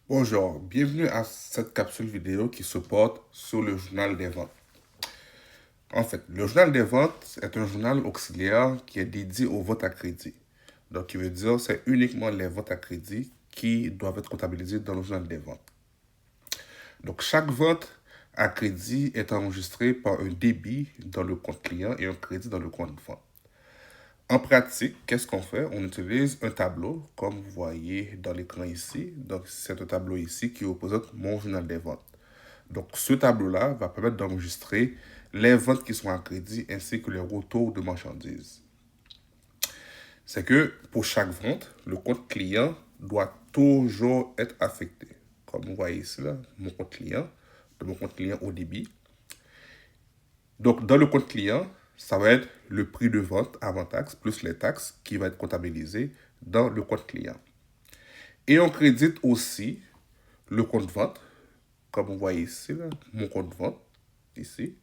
Bonjour, bienvenue à cette capsule vidéo qui se porte sur le journal des ventes. En fait, le journal des ventes est un journal auxiliaire qui est dédié aux ventes à crédit. Donc, qui veut dire c'est uniquement les ventes à crédit qui doivent être comptabilisées dans le journal des ventes. Donc, chaque vente à crédit est enregistrée par un débit dans le compte client et un crédit dans le compte vente. En pratique, qu'est-ce qu'on fait? On utilise un tableau, comme vous voyez dans l'écran ici. Donc, c'est un tableau ici qui représente mon journal des ventes. Donc, ce tableau-là va permettre d'enregistrer les ventes qui sont à crédit ainsi que les retours de marchandises. C'est que pour chaque vente, le compte client doit toujours être affecté. Comme vous voyez ici, là, mon compte client, de mon compte client au débit. Donc, dans le compte client, ça va être le prix de vente avant taxe plus les taxes qui va être comptabilisé dans le compte client. Et on crédite aussi le compte vente, comme vous voyez ici, là, mon compte vente, ici,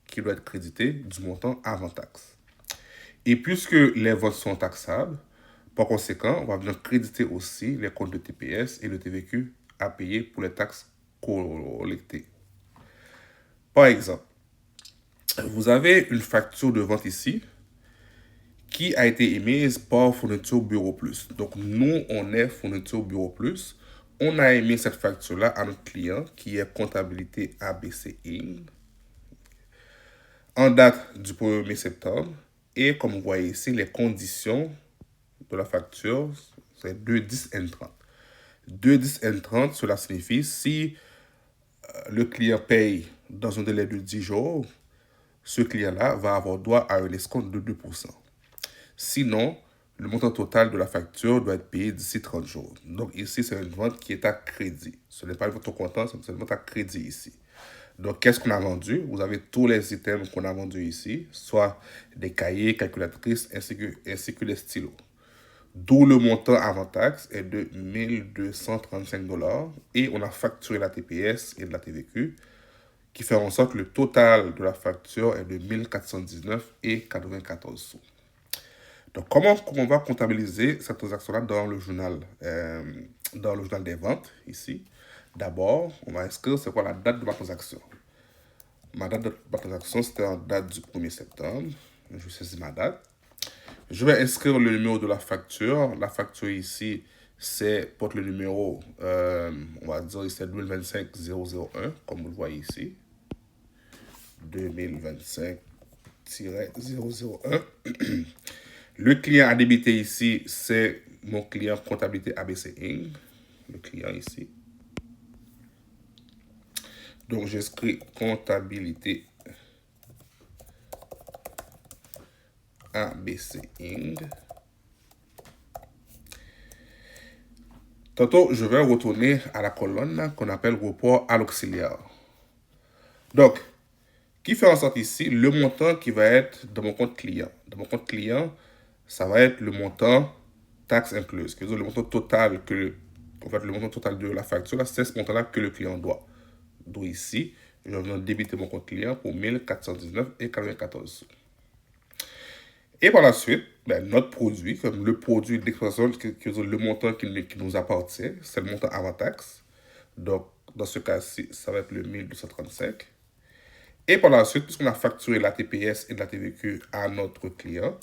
qui doit être crédité du montant avant taxe. Et puisque les ventes sont taxables, par conséquent, on va venir créditer aussi les comptes de TPS et de TVQ à payer pour les taxes collectées. Par exemple, vous avez une facture de vente ici qui a été émise par Fourniture Bureau Plus. Donc, nous, on est Fourniture Bureau Plus. On a émis cette facture-là à notre client qui est Comptabilité ABC Inc. en date du 1er septembre. Et comme vous voyez ici, les conditions de la facture, c'est 210 N30. 210 N30, cela signifie si le client paye dans un délai de 10 jours, ce client-là va avoir droit à un escompte de 2%. Sinon, le montant total de la facture doit être payé d'ici 30 jours. Donc ici, c'est une vente qui est à crédit. Ce n'est pas une vente au comptant, c'est une vente à crédit ici. Donc, qu'est-ce qu'on a vendu? Vous avez tous les items qu'on a vendus ici, soit des cahiers, calculatrices, ainsi que les stylos. D'où le montant avant taxe est de 1235 $. Et on a facturé la TPS et de la TVQ, qui fait en sorte que le total de la facture est de 1419,94 €. Donc, comment on va comptabiliser cette transaction-là dans le journal des ventes, ici? D'abord, on va inscrire c'est quoi la date de ma transaction. Ma date de ma transaction, c'était en date du 1er septembre. Je saisis ma date. Je vais inscrire le numéro de la facture. La facture ici, c'est porte le numéro, on va dire, c'est 2025-001, comme vous le voyez ici. 2025-001. Le client à débiter ici, c'est mon client comptabilité ABC Inc. Le client ici. Donc, j'écris comptabilité ABC Inc. Tantôt, je vais retourner à la colonne qu'on appelle report à l'auxiliaire. Donc, qui fait en sorte ici le montant qui va être dans mon compte client. Dans mon compte client, ça va être le montant taxe incluse. Le montant total le montant total de la facture, c'est ce montant-là que le client doit. Donc ici, je viens débiter mon compte client pour 1419,94 €. Et par la suite, notre produit, comme le produit d'exploitation, le montant qui nous appartient, c'est le montant avant taxe. Donc, dans ce cas-ci, ça va être le 1235. Et par la suite, puisqu'on a facturé la TPS et la TVQ à notre client,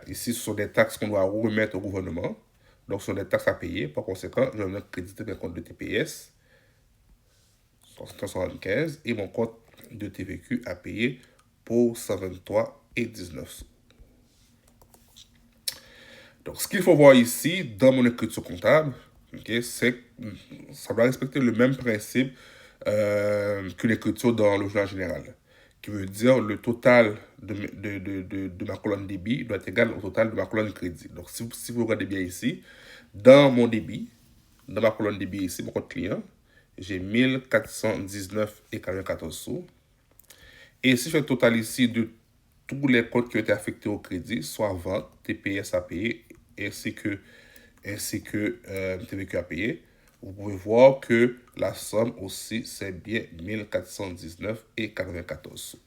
ici, ce sont des taxes qu'on doit remettre au gouvernement. Donc, ce sont des taxes à payer. Par conséquent, je vais créditer mes comptes de TPS, 175, et mon compte de TVQ à payer pour 123,19 €. Donc, ce qu'il faut voir ici, dans mon écriture comptable, c'est que ça doit respecter le même principe que l'écriture dans le journal général, qui veut dire le total de ma colonne débit doit être égal au total de ma colonne crédit. Donc, si vous regardez bien ici, dans mon débit, dans ma colonne débit ici, mon compte client, j'ai 1419,94 €. Et si je fais le total ici de tous les comptes qui ont été affectés au crédit, soit vente, TPS à payer, ainsi que TVQ à payer, vous pouvez voir que la somme aussi, c'est bien 1419,94 €.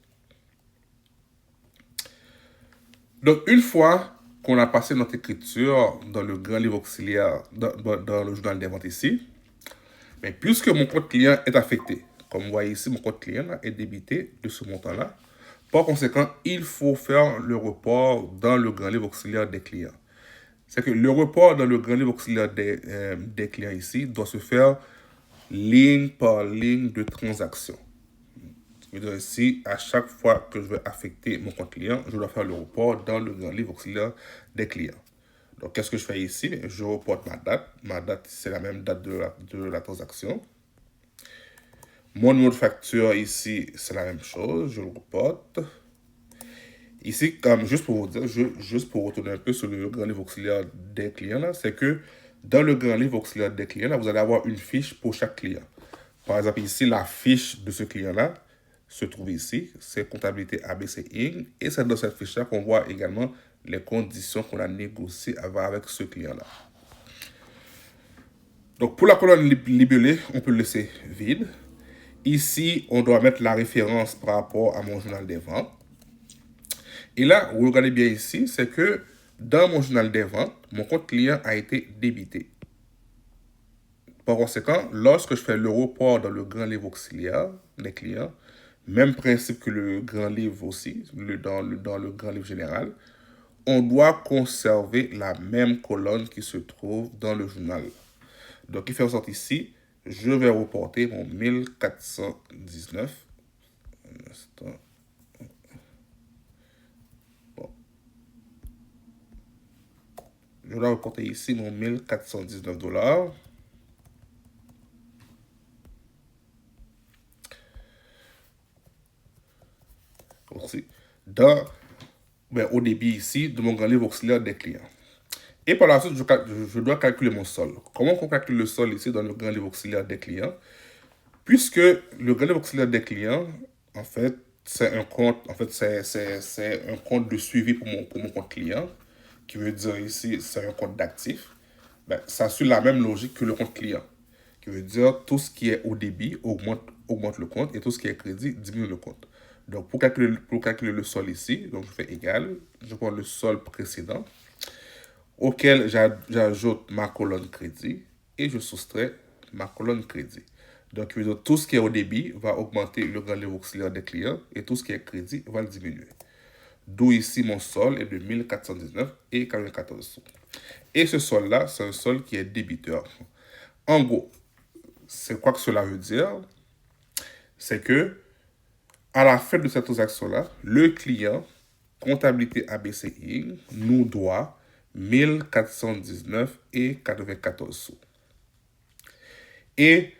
Donc, une fois qu'on a passé notre écriture dans le grand livre auxiliaire, dans le journal des ventes ici, Mais puisque mon compte client est affecté, comme vous voyez ici, mon compte client là, est débité de ce montant-là, par conséquent, il faut faire le report dans le grand livre auxiliaire des clients. C'est que le report dans le grand livre auxiliaire des clients ici doit se faire ligne par ligne de transaction. Ce qui veut dire ici, à chaque fois que je vais affecter mon compte client, je dois faire le report dans le grand livre auxiliaire des clients. Donc, qu'est-ce que je fais ici? Je reporte ma date. Ma date, c'est la même date de la transaction. Mon numéro de facture ici, c'est la même chose. Je le reporte. Ici, comme juste pour vous dire, juste pour retourner un peu sur le grand livre auxiliaire des clients, là, c'est que dans le grand livre auxiliaire des clients, là, vous allez avoir une fiche pour chaque client. Par exemple, ici, la fiche de ce client-là se trouve ici. C'est comptabilité ABC Inc. Et c'est dans cette fiche-là qu'on voit également les conditions qu'on a négociées avec ce client-là. Donc, pour la colonne libellée, on peut le laisser vide. Ici, on doit mettre la référence par rapport à mon journal des ventes. Et là, vous regardez bien ici, c'est que dans mon journal des ventes, mon compte client a été débité. Par conséquent, lorsque je fais le report dans le grand livre auxiliaire des clients, même principe que le grand livre aussi, dans le grand livre général, on doit conserver la même colonne qui se trouve dans le journal. Donc, il fait en sorte ici, je vais reporter mon 1419. Un instant. Bon. Je dois reporter ici mon 1419 $. Aussi, au débit ici de mon grand livre auxiliaire des clients. Et par la suite, je dois calculer mon sol. Comment on calcule le sol ici dans le grand livre auxiliaire des clients? Puisque le grand livre auxiliaire des clients, en fait, c'est un compte, c'est un compte de suivi pour mon compte client, qui veut dire ici, c'est un compte d'actifs. Ben, ça suit la même logique que le compte client, qui veut dire tout ce qui est au débit augmente le compte et tout ce qui est crédit diminue le compte. Donc, pour calculer le sol ici, donc je fais égal, je prends le sol précédent, auquel j'ajoute ma colonne crédit et je soustrais ma colonne crédit. Donc, tout ce qui est au débit va augmenter le grand livre auxiliaire des clients et tout ce qui est crédit va le diminuer. D'où ici mon sol est de 1419 et 94 sous. Et ce sol-là, c'est un sol qui est débiteur. En gros, c'est quoi que cela veut dire? C'est que à la fin de cette transaction-là, le client, comptabilité ABCI, nous doit 1419 et 94 sous. Et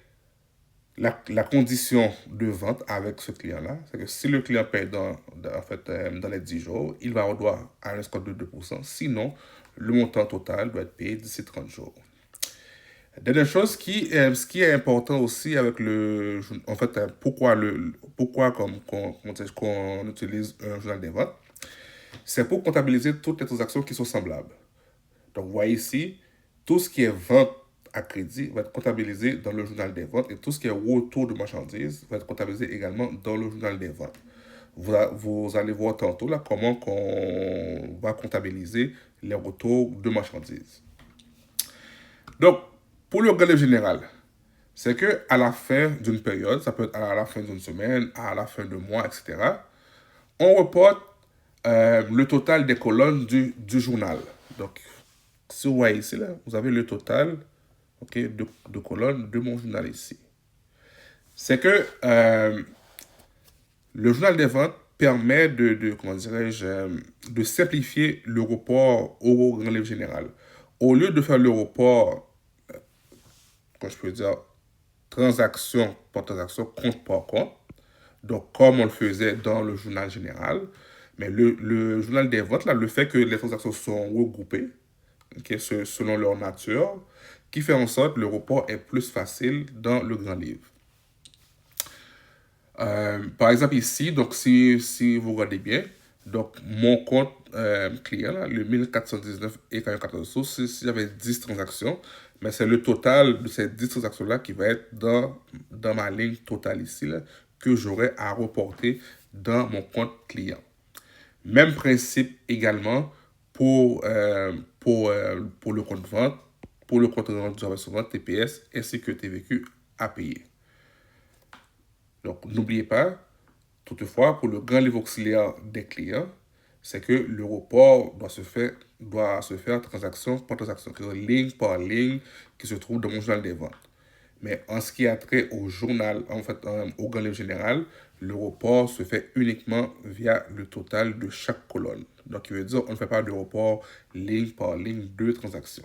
la condition de vente avec ce client-là, c'est que si le client paye dans les 10 jours, il va avoir un escompte de 2%. Sinon, le montant total doit être payé d'ici 30 jours. Dernière chose, ce qui est important aussi avec pourquoi qu'on utilise un journal des ventes, c'est pour comptabiliser toutes les transactions qui sont semblables. Donc, vous voyez ici, tout ce qui est vente à crédit va être comptabilisé dans le journal des ventes et tout ce qui est retour de marchandises va être comptabilisé également dans le journal des ventes. Vous allez voir tantôt là comment on va comptabiliser les retours de marchandises. Donc, pour le grand livre général, c'est que à la fin d'une période, ça peut être à la fin d'une semaine, à la fin de mois, etc., on reporte le total des colonnes du journal. Donc, si vous voyez ici, là, vous avez le total de colonnes de mon journal ici. C'est que le journal des ventes permet de simplifier le report au grand livre général. Au lieu de faire le report, je peux dire, transaction par transaction, compte par compte, donc comme on le faisait dans le journal général, mais le journal des ventes, là, le fait que les transactions sont regroupées, selon leur nature, qui fait en sorte que le report est plus facile dans le grand livre. Par exemple ici, donc si vous regardez bien, donc mon compte client, là, le 1419 et 44 sous, si j'avais 10 transactions, mais c'est le total de ces 10 transactions-là qui va être dans ma ligne totale ici, là, que j'aurai à reporter dans mon compte client. Même principe également pour le compte vente, pour le compte rendu sur vente TPS ainsi que TVQ à payer. Donc, n'oubliez pas, toutefois, pour le grand livre auxiliaire des clients, c'est que le report doit se faire transaction par transaction, ligne par ligne qui se trouve dans mon journal des ventes. Mais en ce qui a trait au journal, en fait, au grand livre général, le report se fait uniquement via le total de chaque colonne. Donc, il veut dire qu'on ne fait pas de report ligne par ligne de transaction.